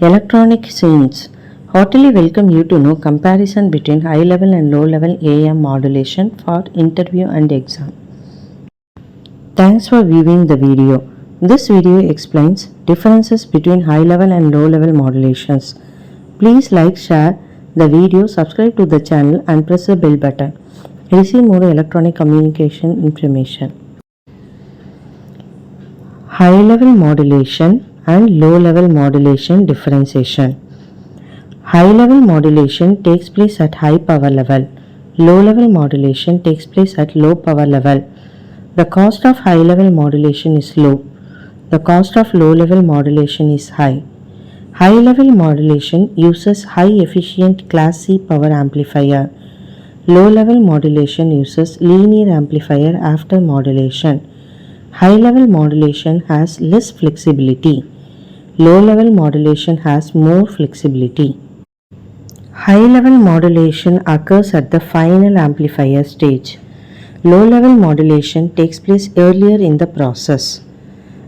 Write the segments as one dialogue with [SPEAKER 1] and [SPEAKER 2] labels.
[SPEAKER 1] Electronic scenes. Heartily welcome you to know comparison between high level and low level AM modulation for interview and exam. Thanks for viewing the video. This video explains differences between high level and low level modulations. Please like, share the video, subscribe to the channel and press the bell button. Receive more electronic communication information. High level modulation and low level modulation differentiation. High level modulation takes place at high power level. Low level modulation takes place at low power level. The cost of high level modulation is low. The cost of low level modulation is high. High level modulation uses high efficient class C power amplifier. Low level modulation uses linear amplifier after modulation. High level modulation has less flexibility. Low level modulation has more flexibility. High level modulation occurs at the final amplifier stage. Low level modulation takes place earlier in the process.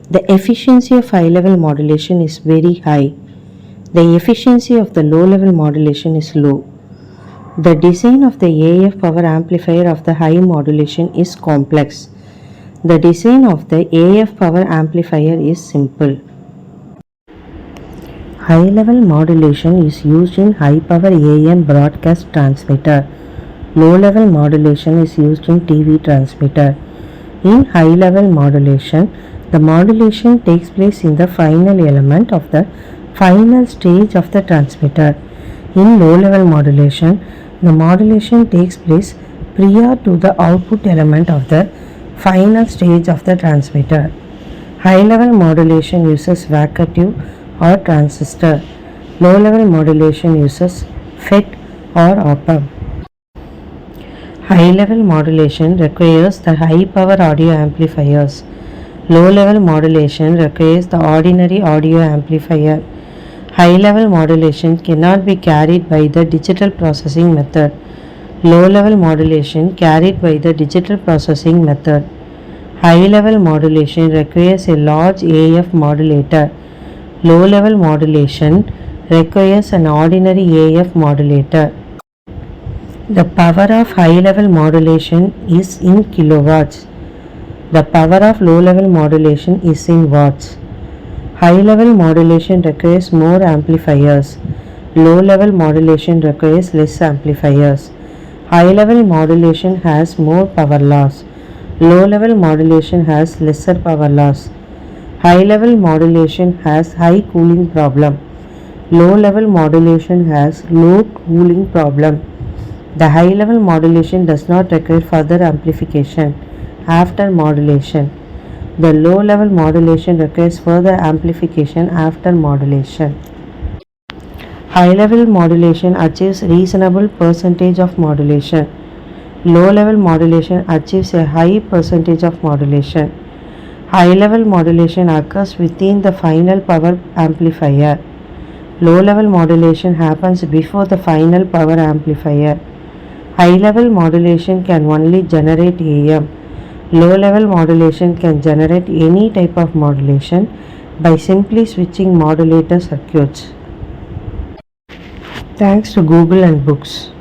[SPEAKER 1] The efficiency of high level modulation is very high. The efficiency of the low level modulation is low. The design of the AF power amplifier of the high modulation is complex. The design of the AF power amplifier is simple. High level modulation is used in high power AM broadcast transmitter. Low level modulation is used in TV transmitter. In high level modulation, the modulation takes place in the final element of the final stage of the transmitter. In low level modulation, the modulation takes place prior to the output element of the final stage of the transmitter. High level modulation uses vacuum or transistor. Low level modulation uses FET or op-amp. High level modulation requires the high power audio amplifiers. Low level modulation requires the ordinary audio amplifier. High level modulation cannot be carried by the digital processing method. Low level modulation carried by the digital processing method. High level modulation requires a large AF modulator. Low level modulation requires an ordinary AF modulator. The power of high level modulation is in kilowatts. The power of low level modulation is in watts. High level modulation requires more amplifiers. Low level modulation requires less amplifiers. High level modulation has more power loss. Low level modulation has lesser power loss. High level modulation has high cooling problem. Low level modulation has low cooling problem. The high level modulation does not require further amplification after modulation. The low level modulation requires further amplification after modulation. High level modulation achieves reasonable percentage of modulation. Low level modulation achieves a high percentage of modulation. High level modulation occurs within the final power amplifier. Low level modulation happens before the final power amplifier. High level modulation can only generate AM. Low level modulation can generate any type of modulation by simply switching modulator circuits. Thanks to Google and books.